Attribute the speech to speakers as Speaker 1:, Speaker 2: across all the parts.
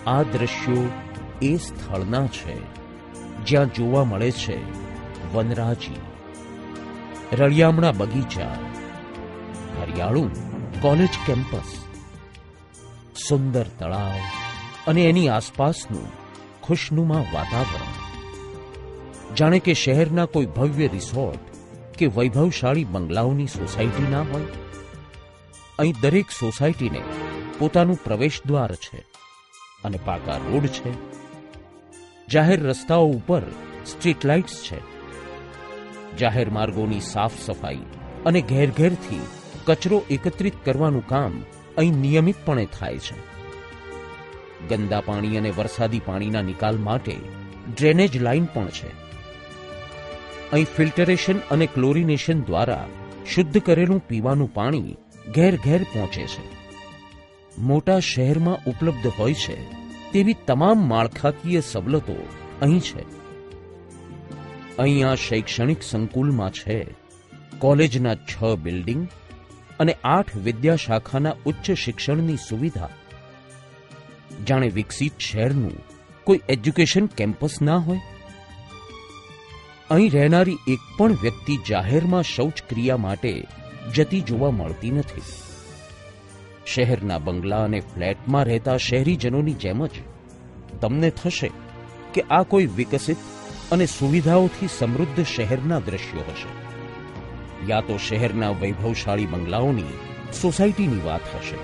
Speaker 1: આ દ્રશ્યો એ સ્થળના છે જ્યાં જોવા મળે છે વનરાજી, રળિયામણા બગીચા, હરિયાળું કોલેજ કેમ્પસ, સુંદર તળાવ અને એની આસપાસનું ખુશનુમા વાતાવરણ. જાણે કે શહેરના કોઈ ભવ્ય રિસોર્ટ કે વૈભવશાળી બંગલાઓની સોસાયટી ના હોય. અહીં દરેક સોસાયટીને પોતાનું પ્રવેશ દ્વાર છે અને પાકા રોડ છે. જાહેર રસ્તાઓ ઉપર સ્ટ્રીટ લાઇટ્સ છે. જાહેર માર્ગોની સાફ સફાઈ અને ઘેર ઘેરથી કચરો એકત્રિત કરવાનું કામ અહીં નિયમિતપણે થાય છે. ગંદા પાણી અને વરસાદી પાણીના નિકાલ માટે ડ્રેનેજ લાઇન પણ છે. અહીં ફિલ્ટરેશન અને ક્લોરિનેશન દ્વારા શુદ્ધ કરેલું પીવાનું પાણી ઘેર ઘેર પહોંચે છે. મોટા શહેરમાં ઉપલબ્ધ હોય છે તેવી તમામ માળખાકીય સવલતો અહીં છે. અહીં આ શૈક્ષણિક સંકુલમાં છે કોલેજના 6 બિલ્ડિંગ અને 8 વિદ્યાશાખાના ઉચ્ચ શિક્ષણની સુવિધા. જાણે વિકસિત શહેરનું કોઈ એજ્યુકેશન કેમ્પસ ના હોય. અહીં રહેનારી એક પણ વ્યક્તિ જાહેરમાં શૌચક્રિયા માટે જતી જોવા મળતી નથી. શહેરના બંગલા અને ફ્લેટમાં રહેતા શહેરીજનોની જેમ જ તમને થશે કે આ કોઈ વિકસિત અને સુવિધાઓથી સમૃદ્ધ શહેરના દ્રશ્યો હશે. યા તો શહેરના વૈભવશાળી બંગલાઓની સોસાયટીની વાત હશે,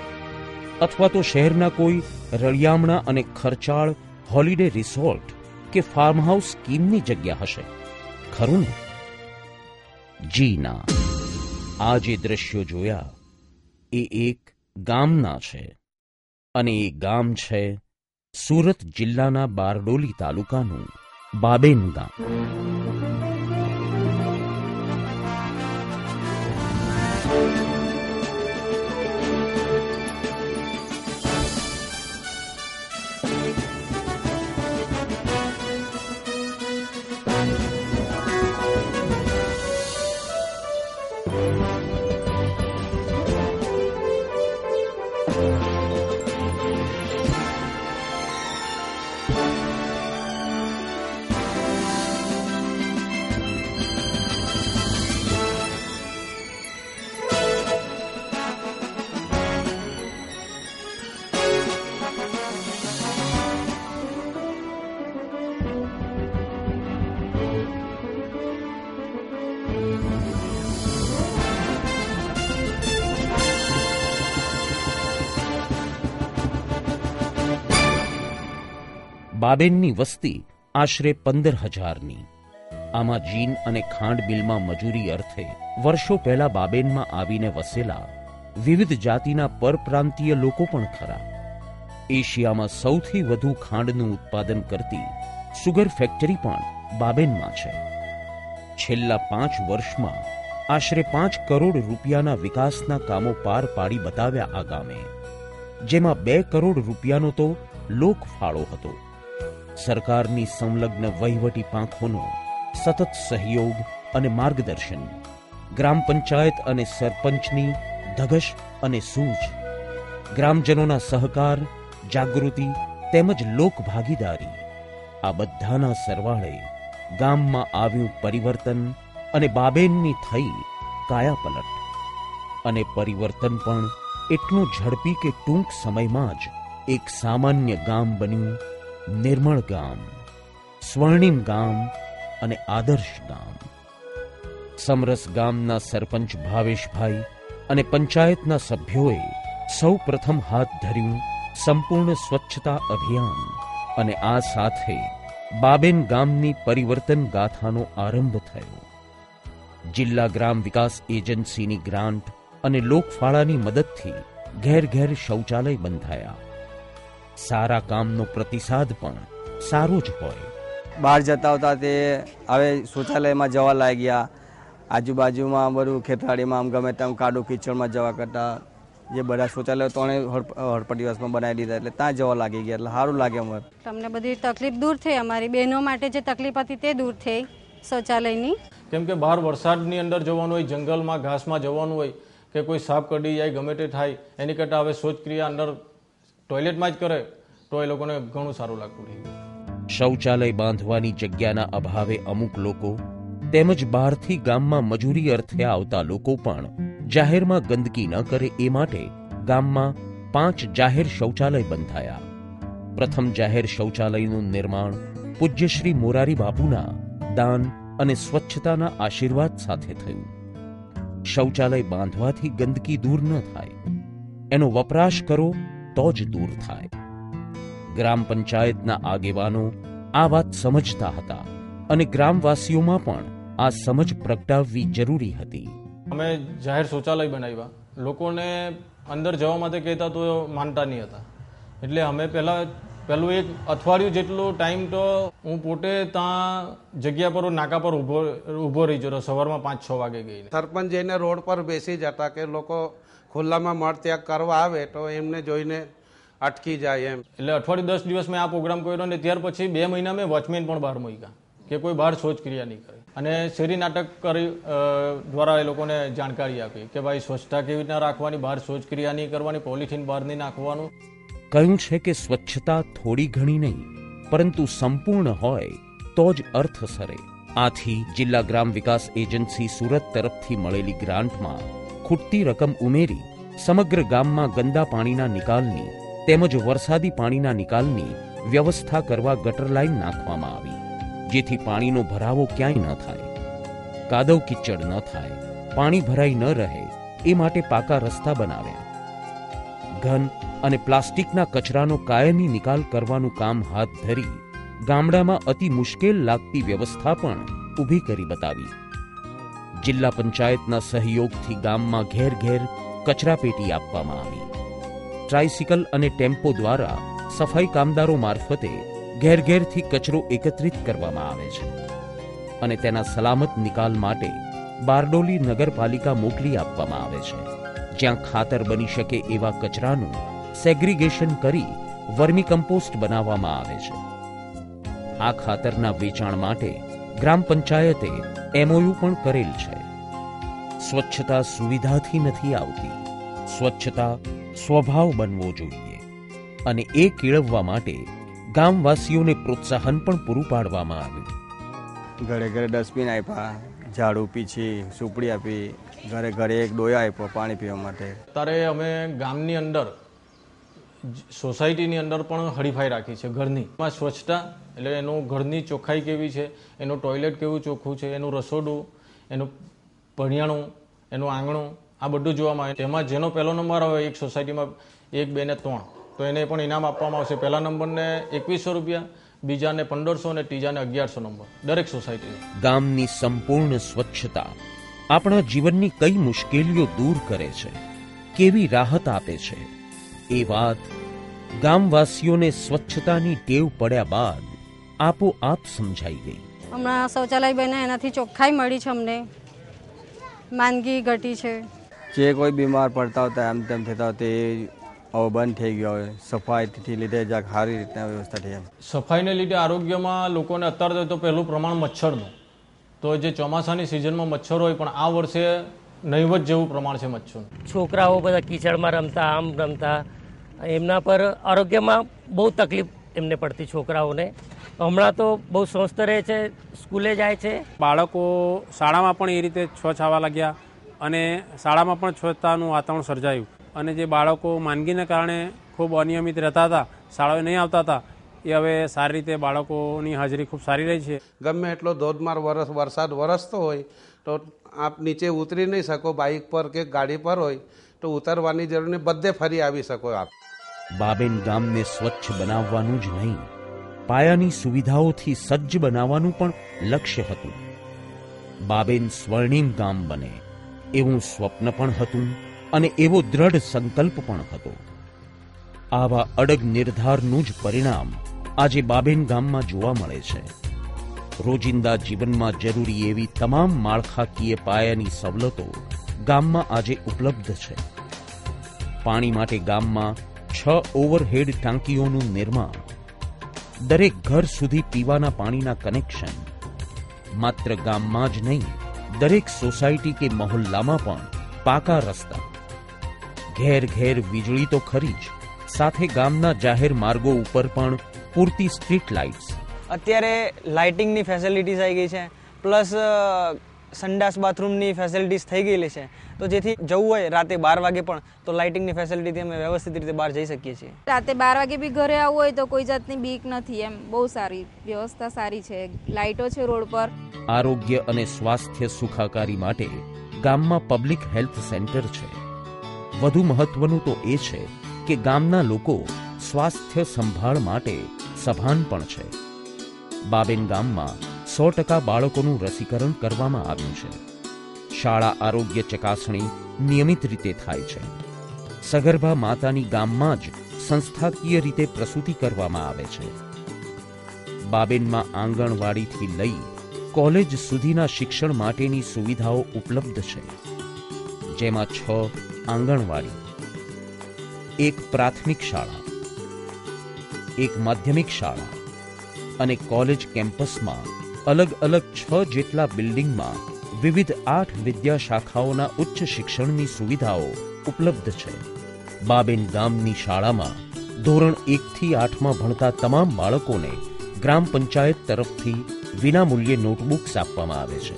Speaker 1: અથવા તો શહેરના કોઈ રળિયામણા અને ખર્ચાળ હોલિડે રિસોર્ટ કે ફાર્મ હાઉસ સ્કીમની જગ્યા હશે. ખરું ને? જી ના. આ જે દ્રશ્યો જોયા એ એક ગામના છે, અને એ ગામ છે સુરત જિલ્લાના બારડોલી તાલુકાનું બાબેન ગામ. બાબેનની વસ્તી આશરે 15,000ની. આમાં જીન અને ખાંડ મિલમાં મજૂરી અર્થે વર્ષો પહેલા બાબેનમાં આવીને વસેલા વિવિધ જાતિના પરપ્રાંતીય લોકો પણ ખરા. એશિયામાં સૌથી વધુ ખાંડનું ઉત્પાદન કરતી સુગર ફેક્ટરી પણ બાબેનમાં છે. છેલ્લા 5 વર્ષમાં આશરે 5 કરોડ રૂપિયાના વિકાસના કામો પાર પાડી બતાવ્યા આ ગામે, જેમાં 2 કરોડ રૂપિયાનો તો લોકફાળો હતો. સરકારની સંલગ્ન વહીવટી પાંખોનો સતત સહયોગ અને માર્ગદર્શન, ગ્રામ પંચાયત અને સરપંચની ધગશ અને સૂઝ, ગ્રામજનોના સહકાર, જાગૃતિ તેમજ લોકભાગીદારી, આ બધાના સરવાળે ગામમાં આવ્યું પરિવર્તન અને બાબેનની થઈ કાયાપલટ. અને પરિવર્તન પણ એટલું ઝડપી કે ટૂંક સમયમાં જ એક સામાન્ય ગામ બન્યું. નિર્મળ ગામ, સ્વર્ણિમ ગામ અને આદર્શ ગામ. સમરસ ગામના સરપંચ ભાવેશભાઈ અને પંચાયતના સભ્યોએ સૌ પ્રથમ હાથ ધર્યું સંપૂર્ણ સ્વચ્છતા અભિયાન, અને આ સાથે બાબેન ગામની પરિવર્તન ગાથાનો આરંભ થયો. જિલ્લા ગ્રામ વિકાસ એજન્સીની ગ્રાન્ટ અને લોકફાળાની મદદથી ઘેર ઘેર શૌચાલય બંધાયા. સારા કામનો પ્રતિસાદ પણ સારો જ હોય.
Speaker 2: બહાર જતા હતા તે હવે શૌચાલયમાં જવા લાગ્યા. આજુબાજુમાં બધું ખેતવાડીમાં આમ ગમે તેમ કાદો કીચડમાં જવા કરતા જે બધા શૌચાલય ત્રણે હડપટ દિવસમાં બનાવી દીધા, એટલે ત્યાં જવા લાગી ગયા. એટલે સારું લાગે અમારે.
Speaker 3: તમને બધી તકલીફ દૂર થઈ. અમારી બહેનો માટે જે તકલીફ હતી તે દૂર થઈ શૌચાલયની.
Speaker 4: કેમ કે બહાર વરસાદની અંદર જવાનું હોય, જંગલમાં ઘાસમાં જવાનું હોય, કે કોઈ સાપ કડી જાય, ગમે તે થાય, એની કરતાં હવે શૌચક્રિયા અંદર ટોયલેટમાં જ કરે તો એ લોકોને ઘણું સારું લાગતું થઈ ગયું.
Speaker 1: શૌચાલય બાંધવાની જગ્યાના અભાવે અમુક લોકો તેમજ બહારથી ગામમાં મજૂરી અર્થે આવતા લોકો પણ જાહેરમાં ગંદકી ન કરે એ માટે ગામમાં 5 જાહેર શૌચાલય બંધાયા. પ્રથમ જાહેર શૌચાલયનું નિર્માણ પૂજ્ય શ્રી મોરારી બાપુના દાન અને સ્વચ્છતાના આશીર્વાદ સાથે થયું. શૌચાલય બાંધવાથી ગંદકી દૂર ન થાય, એનો વપરાશ કરો તો જ દૂર થાય. ગ્રામ પંચાયતના આગેવાનો આ વાત સમજતા હતા અને ગ્રામવાસીઓમાં પણ આ સમજ પ્રગટાવવી જરૂરી હતી.
Speaker 4: અમે જાહેર શૌચાલય બનાવ્યા. લોકોને અંદર જવા માટે કહેતા તો માનતા નહીં હતા. એટલે અમે પહેલું એક અઠવાડિયું જેટલો ટાઈમ તો હું પોતે ત્યાં જગ્યા પર નાકા પર ઊભો રહી જતો. સવારમાં 5-6 વાગે ગઈને
Speaker 5: સરપંચ જઈને રોડ પર બેસી જતા કે લોકો ખુલ્લામાં મળ ત્યાગ કરવા આવે તો એમને જોઈને અટકી જાય એમ.
Speaker 4: એટલે અઠવાડિયું 10 દિવસ મેં આ પ્રોગ્રામ કર્યો ને ત્યાર પછી 2 મહિના મેં વોચમેન પણ બહાર મૂક્યા કે કોઈ બહાર શૌચક્રિયા નહીં કરે. અને શેરી નાટક કરી દ્વારા એ લોકોને જાણકારી આપી કે ભાઈ સ્વચ્છતા કેવી રીતના રાખવાની, બહાર શૌચક્રિયા નહીં કરવાની, પોલિથીન બહાર નહીં નાખવાનું.
Speaker 1: કહ્યું છે કે સ્વચ્છતા થોડી ઘણી નહીં પરંતુ સંપૂર્ણ હોય તો જ અર્થ સરે. આથી જિલ્લા ગ્રામ વિકાસ એજન્સી સુરત તરફથી મળેલી ગ્રાન્ટમાં ખૂટતી રકમ ઉમેરી સમગ્ર ગામમાં ગંદા પાણીના નિકાલની તેમજ વરસાદી પાણીના નિકાલની વ્યવસ્થા કરવા ગટર લાઈન નાખવામાં આવી, જેથી પાણીનો ભરાવો ક્યાંય ન થાય, કાદવ કિચડ ન થાય, પાણી ભરાઈ ન રહે એ માટે પાકા રસ્તા બનાવ્યા. ઘન અને પ્લાસ્ટિકના કચરાનો કાયમી નિકાલ કરવાનું કામ હાથ ધરી ગામડામાં અતિ મુશ્કેલ લાગતી વ્યવસ્થા પણ ઊભી કરી બતાવી. જિલ્લા પંચાયતના સહયોગથી ગામમાં ઘેર ઘેર કચરાપેટી આપવામાં આવી. ટ્રાયસિકલ અને ટેમ્પો દ્વારા સફાઈ કામદારો મારફતે ઘેર ઘેરથી કચરો એકત્રિત કરવામાં આવે છે અને તેના સલામત નિકાલ માટે બારડોલી નગરપાલિકા મોકલી આપવામાં આવે છે, જ્યાં ખાતર બની શકે એવા કચરાનું સેગ્રીગેશન કરી વર્મી કમ્પોસ્ટ બનાવવામાં આવે છે. આ ખાતરના વેચાણ માટે ગ્રામ પંચાયતે MOU પણ કરેલ છે. સ્વચ્છતા સુવિધાથી નથી આવતી, સ્વચ્છતા સ્વભાવ બનવો જોઈએ અને એ કેળવવા માટે ગામવાસીઓને પ્રોત્સાહન પણ પૂરું પાડવામાં આવ્યું.
Speaker 2: ઘરે ઘરે ડસ્ટબિન આપ્યા, ઝાડુ પીછી, સુપડી આપી, ઘરે ઘરે એક ડોયો આપ્યો પાણી પીવા માટે.
Speaker 4: અત્યારે અમે ગામની અંદર સોસાયટીની અંદર પણ હરીફાઈ રાખી છે ઘરની. એમાં સ્વચ્છતા એટલે એનું ઘરની ચોખ્ખાઈ કેવી છે, એનું ટોયલેટ કેવું ચોખ્ખું છે, એનું રસોડું, એનું પણિયાણું, એનું આંગણું, આ બધું જોવામાં આવે. તેમાં જેનો પહેલો નંબર આવે એક સોસાયટીમાં 1, 2 ને 3 તો એને પણ ઇનામ આપવામાં આવશે. પહેલા નંબરને 2100 રૂપિયા, બીજાને 1500 અને ત્રીજાને 1100 નંબર દરેક સોસાયટી.
Speaker 1: ગામની સંપૂર્ણ સ્વચ્છતા આપણા જીવનની કઈ મુશ્કેલીઓ દૂર કરે છે, કેવી રાહત આપે છે, એ વાત ગામવાસીઓને સ્વચ્છતાની ટેવ પડ્યા બાદ આપોઆપ સમજાઈ ગઈ.
Speaker 3: હમણાં શૌચાલય બન્યા એનાથી ચોખ્ખાઈ મળી છે, અમને માંદગી ઘટી છે.
Speaker 2: જે કોઈ બીમાર પડતા હતા એમ તેમ થતા હતા એ હવે બંધ થઈ ગયો હોય. સફાઈથી લીધે જરાક સારી રીતના વ્યવસ્થા થઈ. એમ
Speaker 4: સફાઈને લીધે આરોગ્યમાં લોકોને અત્યારે તો પહેલું પ્રમાણ મચ્છરનું, તો જે ચોમાસાની સિઝનમાં મચ્છર હોય પણ આ વર્ષે નહીવત જેવું પ્રમાણ છે મચ્છરનું.
Speaker 6: છોકરાઓ બધા કીચડમાં રમતા, આમ રમતા, એમના પર આરોગ્યમાં બહુ તકલીફ એમને પડતી છોકરાઓને. હમણાં તો બહુ સ્વસ્થ રહે છે, સ્કૂલે જાય છે.
Speaker 7: બાળકો શાળામાં પણ એ રીતે સ્વચ્છ આવવા લાગ્યા અને શાળામાં પણ સ્વચ્છતાનું વાતાવરણ સર્જાયું. અને જે બાળકો માંદગીને કારણે ખૂબ અનિયમિત રહેતા હતા, શાળાએ નહીં આવતા હતા, એ હવે સારી રીતે બાળકોની હાજરી ખૂબ સારી રહી છે.
Speaker 5: ગમે એટલો ધોધમાર વરસાદ વરસતો હોય તો આપ નીચે ઉતરી નહીં શકો, બાઇક પર કે ગાડી પર હોય તો ઉતરવાની જરૂર નહીં, બધે ફરી આવી શકો આપ.
Speaker 1: બાબેન ગામને સ્વચ્છ બનાવવાનું જ નહીં, પાયાની સુવિધાઓથી સજ્જ બનાવવાનું પણ લક્ષ્ય હતું. બાબેન સ્વર્ણિમ ગામ બને એવું સ્વપ્ન પણ હતું અને એવો દ્રઢ સંકલ્પ પણ હતો. આવા અડગ નિર્ધારનું જ પરિણામ આજે બાબેન ગામમાં જોવા મળે છે. રોજિંદા જીવનમાં જરૂરી એવી તમામ માળખાકીય પાયાની સવલતો ગામમાં આજે ઉપલબ્ધ છે. પાણી માટે ગામમાં 6 ઓવરહેડ ટાંકીઓનું નિર્માણ, દરેક ઘર સુધી પીવાના પાણીના કનેક્શન, માત્ર ગામમાં જ નહીં દરેક સોસાયટી કે મહોલ્લામાં પણ પાકા રસ્તા, ઘેર ઘેર વીજળી તો ખરી જ, સાથે ગામના જાહેર માર્ગો ઉપર પણ પૂરતી સ્ટ્રીટ લાઇટ્સ.
Speaker 8: અત્યારે લાઇટિંગની ફેસિલિટીઝ આવી ગઈ છે, પ્લસ સંડાસ બાથરૂમની ફેસિલિટીઝ થઈ ગયેલી છે, તો જેથી જવું હોય રાતે 12 વાગે પણ તો લાઇટિંગની ફેસિલિટીથી અમે વ્યવસ્થિત રીતે બહાર જઈ શકીએ છીએ.
Speaker 9: રાતે 12 વાગે બી ઘરે આવવું હોય તો કોઈ જાતની બીક નથી, એમ બહુ સારી વ્યવસ્થા સારી છે, લાઇટો છે રોડ પર.
Speaker 1: આરોગ્ય અને સ્વાસ્થ્ય સુખાકારી માટે ગામમાં પબ્લિક હેલ્થ સેન્ટર છે. વધુ મહત્વનું તો એ છે કે ગામના લોકો સ્વાસ્થ્ય સંભાળ માટે સભાન પણ છે. બાબેન ગામમાં 100% બાળકોનું રસીકરણ કરવામાં આવ્યું છે. શાળા આરોગ્ય ચકાસણી નિયમિત રીતે થાય છે. સગર્ભા માતાની ગામમાં જ સંસ્થાકીય રીતે પ્રસૂતિ કરવામાં આવે છે. બાબેનમાં આંગણવાડીથી લઈ કોલેજ સુધીના શિક્ષણ માટેની સુવિધાઓ ઉપલબ્ધ છે, જેમાં 6 આંગણવાડી, 1 પ્રાથમિક શાળા, 1 માધ્યમિક શાળા અને કોલેજ કેમ્પસમાં અલગ અલગ 6 જેટલા બિલ્ડિંગમાં વિવિધ 8 વિદ્યા શાખાઓના ઉચ્ચ શિક્ષણની સુવિધાઓ ઉપલબ્ધ છે. બાબેન ગામની શાળામાં ધોરણ 1 થી 8માં ભણતા તમામ બાળકોને ગ્રામ પંચાયત તરફથી વિનામૂલ્યે નોટબુક્સ આપવામાં આવે છે.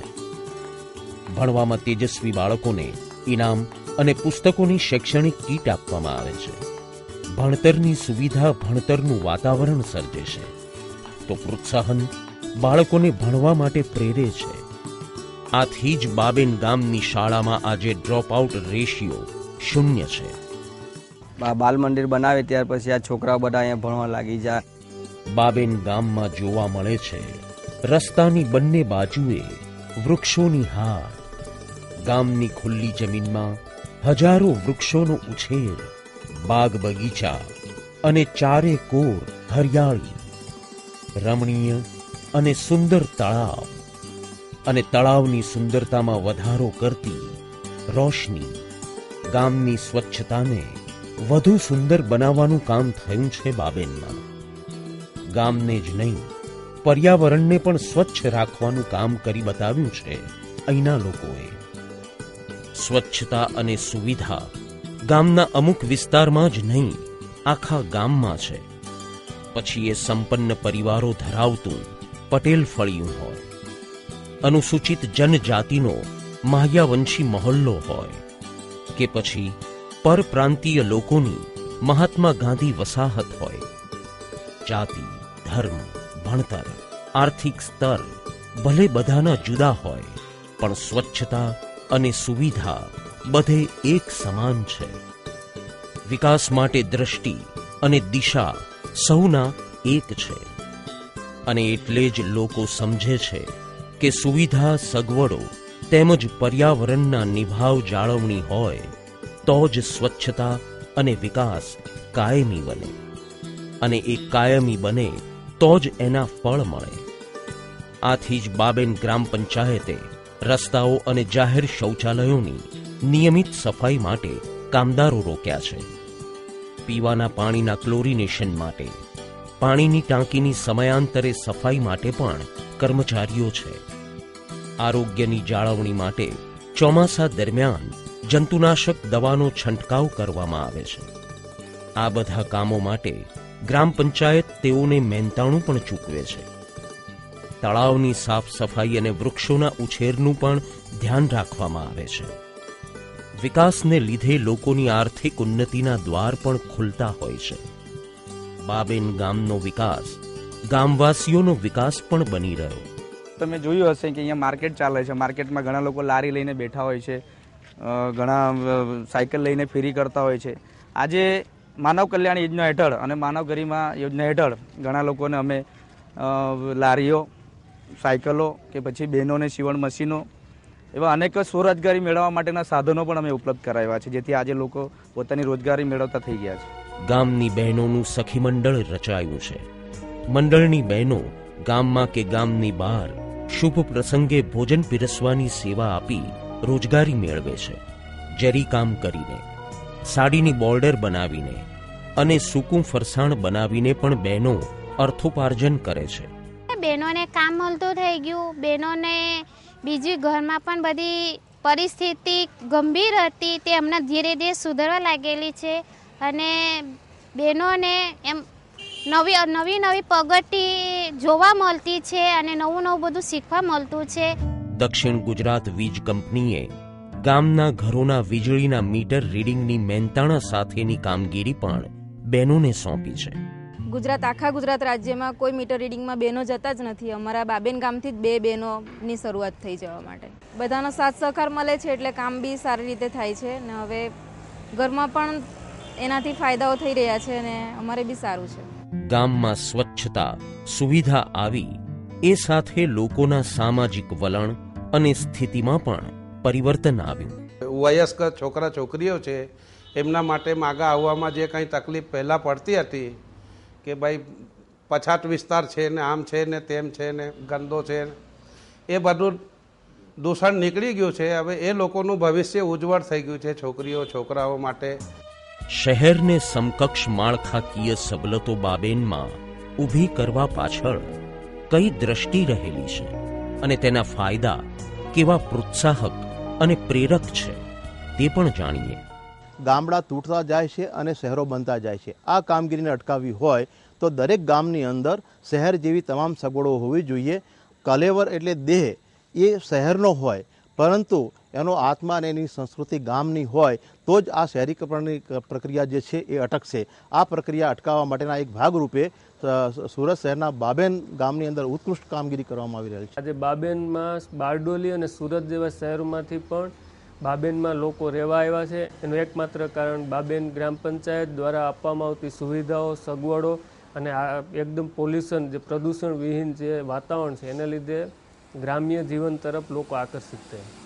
Speaker 1: ભણવામાં તેજસ્વી બાળકોને ઇનામ અને પુસ્તકોની શૈક્ષણિક કીટ આપવામાં આવે છે. ભણતરની સુવિધા ભણતરનું વાતાવરણ સર્જે છે, તો પ્રોત્સાહન બાળકોને ભણવા માટે પ્રેરે છે. આથી જ બાબેન ગામની શાળામાં આજે ડ્રોપ આઉટ રેશિયો 0 છે.
Speaker 2: બાલ મંદિર બનાવે ત્યાર પછી આ છોકરાઓ બધા અહીંયા ભણવા લાગી જાય.
Speaker 1: બાબેન ગામમાં જોવા મળે છે રસ્તાની બંને બાજુએ વૃક્ષોની હાર. ગામની ખુલ્લી જમીનમાં હજારો વૃક્ષોનો ઉછેર, બાગ બગીચા અને ચારે કોર હરિયાળી, રમણીય અને સુંદર તળાવ અને તળાવની સુંદરતામાં વધારો કરતી રોશની. ગામની સ્વચ્છતાને વધુ સુંદર બનાવવાનું કામ થયું છે બાબેનમાં. ગામને જ નહીં, પર્યાવરણને પણ સ્વચ્છ રાખવાનું કામ કરી બતાવ્યું છે અહીંના લોકોએ. સ્વચ્છતા અને સુવિધા ગામના અમુક વિસ્તારમાં જ નહીં, આખા ગામમાં છે. પછી એ સંપન્ન પરિવારો ધરાવતું પટેલ ફળિયું હોય, અનુસૂચિત જનજાતિનો માહ્યાવંશી મહોલ્લો હોય, કે પછી પરપ્રાંતીય લોકોની મહાત્મા ગાંધી વસાહત હોય. જાતિ, ધર્મ, ભણતર, આર્થિક સ્તર ભલે બધાના જુદા હોય, પણ સ્વચ્છતા અને સુવિધા બધે એક સમાન છે. વિકાસ માટે દ્રષ્ટિ અને દિશા સૌના એક છે. અને એટલે જ લોકો સમજે છે કે સુવિધા, સગવડો તેમજ પર્યાવરણના નિભાવ જાળવણી હોય તો જ સ્વચ્છતા અને વિકાસ કાયમી બને, અને એ કાયમી બને તો જ એના ફળ મળે. આથી જ બાબેન ગ્રામ પંચાયતે રસ્તાઓ અને જાહેર શૌચાલયોની નિયમિત સફાઈ માટે કામદારો રોક્યા છે. પીવાના પાણીના ક્લોરિનેશન માટે, પાણીની ટાંકીની સમયાંતરે સફાઈ માટે પણ કર્મચારીઓ છે. આરોગ્યની જાળવણી માટે ચોમાસા દરમિયાન જંતુનાશક દવાનો છંટકાવ કરવામાં આવે છે. આ બધા કામો માટે ગ્રામ પંચાયત તેઓને મહેનતાણું પણ ચૂકવે છે. તળાવની સાફ સફાઈ અને વૃક્ષોના ઉછેરનું પણ ધ્યાન રાખવામાં આવે છે. વિકાસને લીધે લોકોની આર્થિક ઉન્નતિના દ્વાર પણ ખુલતા હોય છે. બાબેન ગામનો વિકાસ ગામવાસીઓનો વિકાસ પણ બની રહ્યો.
Speaker 10: તમે જોયું હશે કે અહીંયા માર્કેટ ચાલે છે. માર્કેટમાં ઘણા લોકો લારી લઈને બેઠા હોય છે, ઘણા સાયકલ લઈને ફેરી કરતા હોય છે. આજે માનવ કલ્યાણ યોજના હેઠળ અને માનવ ગરિમા યોજના હેઠળ ઘણા લોકોને અમે લારીઓ, સાયકલો કે પછી બહેનોને સીવણ મશીનો એવા અનેક સ્વરોજગારી મેળવવા માટેના સાધનો પણ અમે ઉપલબ્ધ કરાવ્યા છે, જેથી આજે લોકો પોતાની રોજગારી મેળવતા થઈ ગયા છે.
Speaker 1: ગામની બહેનોનું સખી મંડળ રચાયું છે. મંડળની બહેનો ગામમાં કે ગામની બહાર શુભ પ્રસંગે ભોજન પીરસવાની સેવા આપી રોજગારી મેળવે છે. જરી કામ કરીને, સાડીની બોર્ડર બનાવીને અને સૂકું ફરસાણ બનાવીને પણ બહેનો અર્થોપાર્જન કરે છે.
Speaker 11: બહેનોને કામ મળતું થઈ ગયું. બહેનોને બીજી ઘરમાં પણ બધી પરિસ્થિતિ ગંભીર હતી તે હમણાં ધીરે ધીરે સુધરવા લાગેલી છે, અને બહેનોને એમ નવી નવી પ્રગતિ જોવા મળતી છે અને નવું નવું બધું શીખવા મળતું છે.
Speaker 1: દક્ષિણ ગુજરાત વીજ કંપનીએ ગામના ઘરોના વીજળીના મીટર રીડિંગની મહેનતાણા સાથેની કામગીરી પણ બહેનોને સોંપી છે.
Speaker 9: આખા ગુજરાત રાજ્યમાં કોઈ મીટર રીડિંગમાં બહેનો જતા જ નથી. અમારા બાબેન ગામથી જ 2 બહેનોની શરૂઆત થઈ જવા માટે. બધાનો સાથ સહકાર મળે છે એટલે કામ બી સારી રીતે થાય છે ને હવે ઘરમાં પણ એનાથી ફાયદાઓ થઈ રહ્યા છે અને અમારે બી સારું છે.
Speaker 1: ગામમાં સ્વચ્છતા સુવિધા આવી એ સાથે લોકોના સામાજિક વલણ અને સ્થિતિમાં પણ પરિવર્તન આવ્યું.
Speaker 5: વયસ્ક છોકરા છોકરીઓ છે એમના માટે માગા આવવામાં જે કંઈ તકલીફ પહેલાં પડતી હતી કે ભાઈ પછાત વિસ્તાર છે ને આમ છે ને તેમ છે ને ગંદો છે, એ બધું દૂષણ નીકળી ગયું છે. હવે એ લોકોનું ભવિષ્ય ઉજ્જવળ થઈ ગયું છે છોકરીઓ છોકરાઓ માટે.
Speaker 1: શહેરને સમકક્ષ માળખાકીય સવલતો બાબેનમાં ઊભી કરવા પાછળ કઈ દ્રષ્ટિ રહેલી છે અને તેના ફાયદા કેવા પ્રોત્સાહક અને પ્રેરક છે તે પણ જાણીએ.
Speaker 12: ગામડા તૂટતા જાય છે અને શહેરો બનતા જાય છે. આ કામગીરીને અટકાવવી હોય તો દરેક ગામની અંદર શહેર જેવી તમામ સગવડો હોવી જોઈએ. કલેવર એટલે દેહ એ શહેરનો હોય, પરંતુ એનો આત્મા અને એની સંસ્કૃતિ ગામની હોય તો જ આ શહેરીકરણની પ્રક્રિયા જે છે એ અટકશે. આ પ્રક્રિયા અટકાવવા માટેના એક ભાગરૂપે સુરત શહેરના બાબેન ગામની અંદર ઉત્કૃષ્ટ કામગીરી કરવામાં આવી રહી છે.
Speaker 13: આજે બાબેનમાં બારડોલી અને સુરત જેવા શહેરોમાંથી પણ બાબેનમાં લોકો રહેવા આવ્યા છે. એનું એકમાત્ર કારણ બાબેન ગ્રામ પંચાયત દ્વારા આપવામાં આવતી સુવિધાઓ, સગવડો અને એકદમ પોલ્યુશન જે પ્રદૂષણ વિહીન જે વાતાવરણ છે એને લીધે ગ્રામ્ય જીવન તરફ લોકો આકર્ષિત થયા.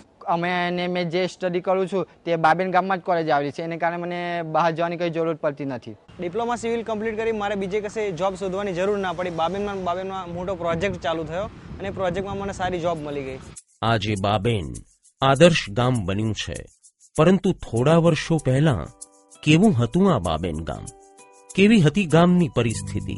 Speaker 8: મેં જે સ્ટડી કરું છું તે બાબેન ગામમાં જ કોલેજ આવેલી છે, એને કારણે મને બહાર જવાની કંઈ જરૂર પડતી નથી. ડિપ્લોમા સિવિલ કમ્પ્લીટ કરી મારે બીજે કશે જોબ શોધવાની જરૂર ના પડી. બાબેનમાં મોટો પ્રોજેક્ટ ચાલુ થયો અને પ્રોજેક્ટમાં મને સારી જોબ મળી ગઈ.
Speaker 1: આજે બાબેન આદર્શ ગામ બન્યું છે, પરંતુ થોડા વર્ષો પહેલા કેવું હતું આ બાબેન ગામ? કેવી હતી ગામની પરિસ્થિતિ?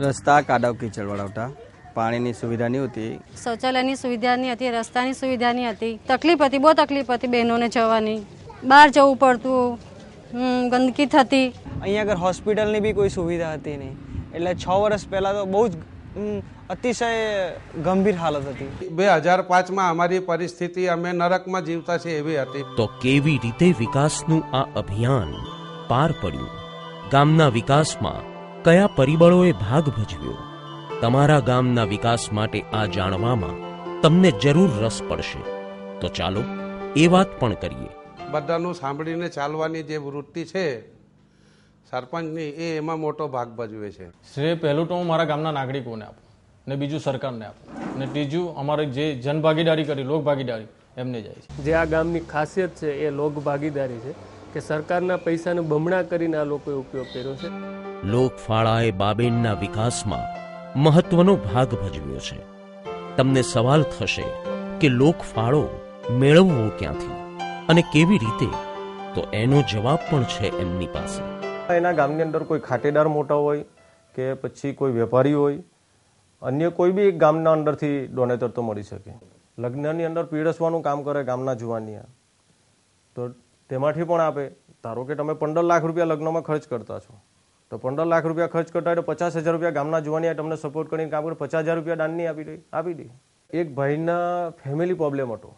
Speaker 2: રસ્તા કાદવ કીચડવાળા હતા, પાણીની સુવિધા નહીં હતી,
Speaker 3: શૌચાલયની સુવિધા નહીં હતી, રસ્તાની સુવિધા નહીં હતી. તકલીફ હતી, બહુ તકલીફ હતી બહેનોને જવાની. બહાર જવું પડતું, ગંદકી થતી.
Speaker 8: અહીંયા આગળ હોસ્પિટલની બી કોઈ સુવિધા હતી નહીં. એટલે 6 વર્ષ પહેલાં તો બહુ જ અતિશય ગંભીર હાલત હતી.
Speaker 5: 2005માં અમારી પરિસ્થિતિ અમે નરકમાં જીવતા છે એવી હતી.
Speaker 1: તો કેવી રીતે વિકાસનું આ અભિયાન પાર પડ્યું? ગામના વિકાસમાં કયા પરિબળોએ ભાગ ભજવ્યો? તમારા ગામના વિકાસ માટે આ જાણવામાં તમને જરૂર રસ પડશે. તો ચાલો એ વાત પણ કરીએ.
Speaker 5: બધાનું સાંભળીને ચાલવાની જે વૃત્તિ છે સરપંચની, એ એમાં મોટો ભાગ ભજવે છે.
Speaker 4: શ્રેય પહેલું તો હું મારા ગામના નાગરિકોને આપું ને બીજું સરકારને આપું ને ત્રીજું અમારે જે જનભાગીદારી કરી લોક ભાગીદારી એમને જાય છે.
Speaker 13: જે આ ગામની ખાસિયત છે એ લોક ભાગીદારી છે કે સરકારના પૈસાને બમણા કરીને આ લોકોએ ઉપયોગ કર્યો છે.
Speaker 1: લોકફાળાએ બાબેનના વિકાસમાં મહત્વનો ભાગ ભજવ્યો છે. તમને સવાલ થશે કે લોકફાળો મેળવવો ક્યાંથી અને કેવી રીતે? તો એનો જવાબ પણ છે એમની પાસે.
Speaker 14: એના ગામની અંદર કોઈ ખાતેદાર મોટા હોય કે પછી કોઈ વેપારી હોય, અન્ય કોઈ બી એક ગામના અંદરથી ડોનેટર તો મળી શકે. લગ્નની અંદર પીરસવાનું કામ કરે ગામના જુવાનિયા, તો તેમાંથી પણ આપે. ધારો કે તમે 15 લાખ રૂપિયા લગ્નમાં ખર્ચ કરતા છો, તો 15 લાખ રૂપિયા ખર્ચ કરતા હોય તો 50,000 રૂપિયા ગામના જુવાનિયા તમને સપોર્ટ કરીને કામ કરે, 50,000 રૂપિયા દાનની આપી દે. એક ભાઈના ફેમિલી પ્રોબ્લેમ હતો.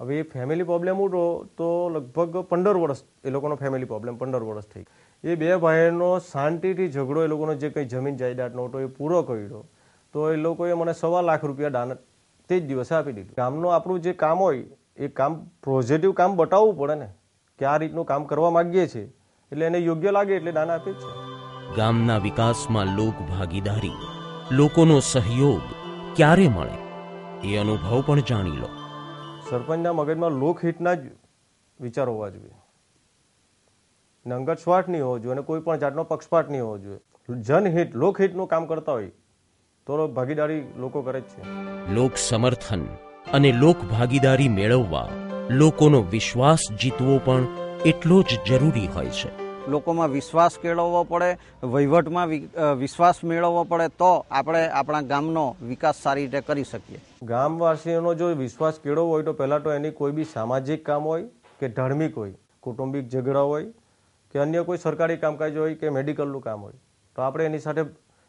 Speaker 14: હવે એ ફેમિલી પ્રોબ્લેમ હતો તો લગભગ 15 વર્ષ એ લોકોનો ફેમિલી પ્રોબ્લેમ 15 વર્ષ થઈ. એ 2 ભાઈનો શાંતિથી ઝઘડો એ લોકોનો જે કંઈ જમીન જાયદાદનો હતો એ પૂરો કર્યો, તો એ લોકોએ મને 1.25 લાખ રૂપિયા દાન તે જ દિવસે આપી દીધું. ગામનું આપણું જે કામ હોય એ કામ પોઝિટિવ કામ બતાવવું પડે ને કે આ રીતનું કામ કરવા માંગીએ છીએ, એટલે એને યોગ્ય લાગે એટલે દાન આપે છે.
Speaker 1: ગામના વિકાસમાં લોક ભાગીદારી, લોકોનો સહયોગ ક્યારે મળે એ અનુભવ પણ જાણી લો.
Speaker 14: સરપંચના મગજમાં લોકહિતના જ વિચાર હોવા જોઈએ, અંગત સ્વાર્થ નહીં હોવો જોઈએ અને કોઈ પણ જાતનો પક્ષપાત નહીં હોવો જોઈએ. જનહિત લોકહિતનું કામ કરતા હોય તો ભાગીદારી લોકો કરે જ છે.
Speaker 1: લોક સમર્થન અને લોક ભાગીદારી મેળવવા લોકોનો વિશ્વાસ જીતવો પણ એટલો જ જરૂરી હોય છે.
Speaker 15: લોકોમાં વિશ્વાસ કેળવવો પડે, વહીવટમાં વિશ્વાસ મેળવવો પડે, તો આપણે આપણા ગામનો વિકાસ સારી રીતે કરી શકીએ.
Speaker 14: ગામવાસીઓનો જો વિશ્વાસ કેળવવો હોય તો પહેલાં તો એની કોઈ બી સામાજિક કામ હોય કે ધાર્મિક હોય, કૌટુંબિક ઝઘડા હોય કે અન્ય કોઈ સરકારી કામકાજ હોય કે મેડિકલનું કામ હોય તો આપણે એની સાથે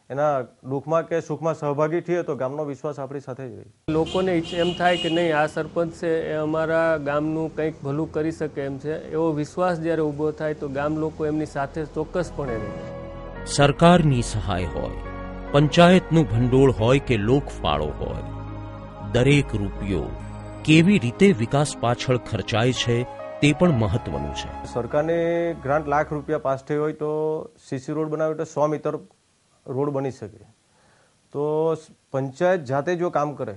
Speaker 14: એના દુઃખમાં કે સુખમાં સહભાગી થઈએ તો ગામનો વિશ્વાસ આપણી સાથે જ રહે.
Speaker 13: લોકોને એમ થાય કે નહીં આ સરપંચ છે એ અમારા ગામનું કંઈક ભલું કરી શકે એમ છે, એવો વિશ્વાસ જ્યારે ઊભો થાય તો ગામ લોકો એમની સાથે ચોક્કસપણે રહે.
Speaker 1: સરકારની સહાય હોય, પંચાયતનું ભંડોળ હોય કે લોકફાળો હોય, દરેક રૂપિયો કેવી રીતે વિકાસ પાછળ ખર્ચાય છે તે પણ મહત્વનું છે.
Speaker 14: સરકારની ગ્રાન્ટ લાખ રૂપિયા પાસ થઈ હોય તો સીસી રોડ બનાવે તો 100 મીટર રોડ બની શકે. તો પંચાયત જાતે જો કામ કરે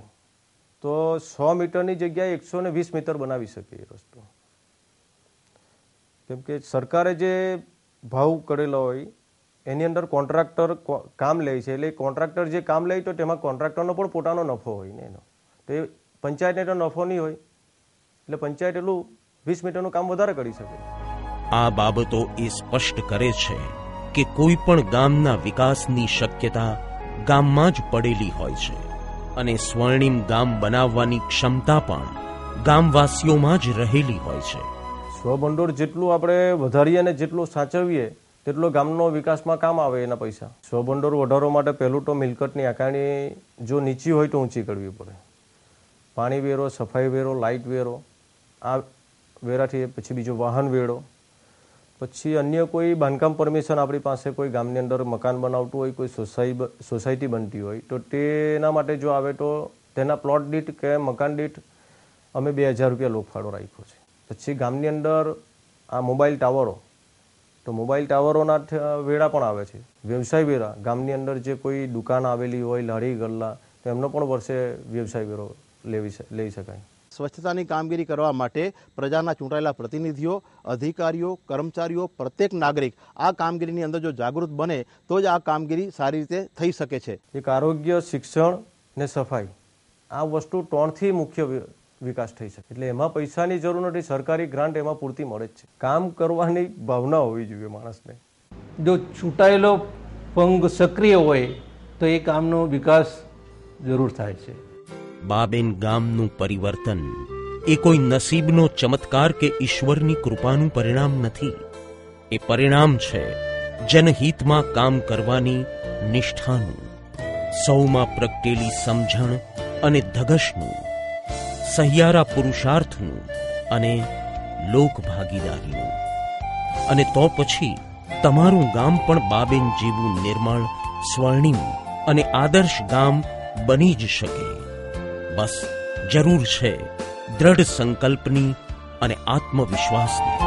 Speaker 14: તો 100 મીટરની જગ્યાએ 120 મીટર બનાવી શકે એ રસ્તો. કેમ કે સરકારે જે ભાવ કરેલો હોય એની અંદર કોન્ટ્રાક્ટર કામ લે છે, એટલે કોન્ટ્રાક્ટર જે કામ લે તો તેમાં કોન્ટ્રાક્ટરનો પણ પોતાનો નફો હોય ને એનો, તો એ પંચાયતને તો નફો નહીં હોય, એટલે પંચાયત એટલું 20 મીટરનું કામ વધારે કરી શકે.
Speaker 1: આ બાબતો એ સ્પષ્ટ કરે છે કે કોઈ પણ ગામના વિકાસની શક્યતા ગામમાં જ પડેલી હોય છે અને સ્વર્ણિમ ગામ બનાવવાની ક્ષમતા પણ ગામવાસીઓમાં જ રહેલી હોય છે.
Speaker 14: સ્વભંડોળ જેટલું આપણે વધારીએ અને જેટલું સાચવીએ તેટલો ગામનો વિકાસમાં કામ આવે એના પૈસા. સ્વભંડોળ વધારવા માટે પહેલું તો મિલકતની આકારણી જો નીચી હોય તો ઊંચી કરવી પડે. પાણી વેરો, સફાઈ વેરો, લાઇટ વેરો, આ વેરાથી પછી બીજો વાહન વેરો, પછી અન્ય કોઈ બાંધકામ પરમિશન આપણી પાસે કોઈ ગામની અંદર મકાન બનાવતું હોય, કોઈ સોસાયટી બનતી હોય તો તેના માટે જો આવે તો તેના પ્લોટ દીઠ કે મકાન દીઠ અમે 2000 રૂપિયા લોકફાળો રાખ્યો છે. પછી ગામની અંદર આ મોબાઈલ ટાવરો, તો મોબાઈલ ટાવરોના વેરા પણ આવે છે. વ્યવસાય વેરા, ગામની અંદર જે કોઈ દુકાન આવેલી હોય, લારી ગલ્લા, તો એમનો પણ વર્ષે વ્યવસાય વેરો લઈ શકાય.
Speaker 12: સ્વચ્છતાની કામગીરી કરવા માટે પ્રજાના ચૂંટાયેલા પ્રતિનિધિઓ, અધિકારીઓ, કર્મચારીઓ, પ્રત્યેક નાગરિક આ કામગીરીની અંદર જો જાગૃત બને તો જ આ કામગીરી સારી રીતે થઈ શકે છે.
Speaker 14: એક આરોગ્ય, શિક્ષણ ને સફાઈ, આ વસ્તુ 3થી મુખ્ય વિકાસ થઈ શકે. એટલે એમાં પૈસાની જરૂર નથી, સરકારી ગ્રાન્ટ એમાં પૂરતી મળે જ છે. કામ કરવાની ભાવના હોવી જોઈએ માણસને.
Speaker 16: જો ચૂંટાયેલો પંગ સક્રિય હોય તો એ કામનો વિકાસ જરૂર થાય છે.
Speaker 1: બાબેન ગામનું પરિવર્તન એ કોઈ નસીબનો ચમત્કાર કે ઈશ્વરની કૃપાનું પરિણામ નથી. એ પરિણામ છે જનહિતમાં કામ કરવાની નિષ્ઠાનું, સૌમાં પ્રગટેલી સમજણ અને ધગશનું, સહિયારા પુરુષાર્થનું અને લોકભાગીદારીનું. અને તો પછી તમારું ગામ પણ બાબેન જેવું નિર્મળ, સ્વર્ણિમ અને આદર્શ ગામ બની જ શકે. બસ જરૂર છે દ્રઢ સંકલ્પની અને આત્મવિશ્વાસની.